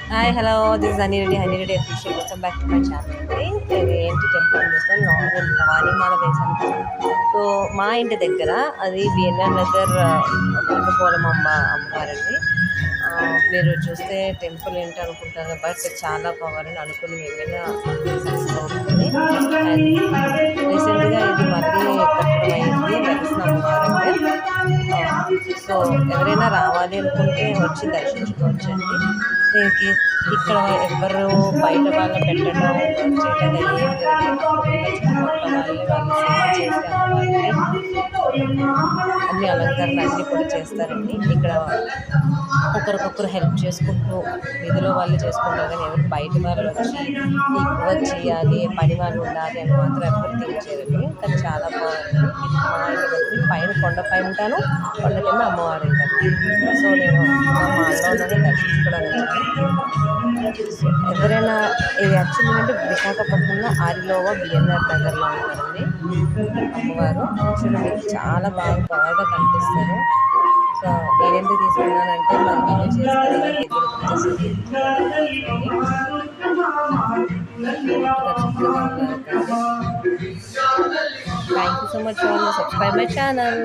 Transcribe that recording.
Hi hello this is honey Reddy official welcome back to my channel అండి. ఇది ఏంటి temple చూస్తాను వాణిమాల వేసాను. సో మా ఇంటి దగ్గర అది బిఎన్ఆర్ నగర్ కొండపోలమ్మ అమ్మవారండి. మీరు చూస్తే టెంపుల్ ఏంటి అనుకుంటారు, బట్ చాలా పవర్ అని అనుకుని ఏమైనా సక్సెస్ అవుతుంది. రీసెంట్గా ఇది మళ్ళీ కట్టడం అయింది, వెలిసిన అమ్మవారండి. సో ఎవరైనా రావాలి అనుకుంటే వచ్చి దర్శించుకోవచ్చండి. దీనికి ఇక్కడ ఎవరు బయట వాళ్ళ పెట్టడం చేయడం ఏం అన్ని అలంకరణ అన్ని కూడా చేస్తారండి. ఇక్కడ ఒకరికొకరు హెల్ప్ చేసుకుంటూ వీధిలో వాళ్ళు చేసుకుంటారు, కానీ ఎవరు బయట వాళ్ళు వచ్చి వర్క్ చేయాలి, పని వాళ్ళు ఉండాలి అని మాత్రం ఎవరు తెలియచేయండి. కానీ చాలా బాగుంది. మా ఇంటి దగ్గర పైన కొండ పైన ఉంటాను, కొండ కింద అమ్మవారు ఉంటాను. సో నేను మా అన్న ఉన్నది దర్శించుకోవడానికి ఎవరైనా ఇది యాక్చువల్లీ అంటే విశాఖపట్నంలో ఆరిలోవా బిఎన్ఆర్ నగర్లో ఉంటారండి అమ్మవారు. యాక్చువల్లీ మీకు చాలా బాగా కనిపిస్తారు. సో నేనెందుకు తీసుకున్నానంటే మరి వీడియో చేస్తే thank you so much for subscribe my channel.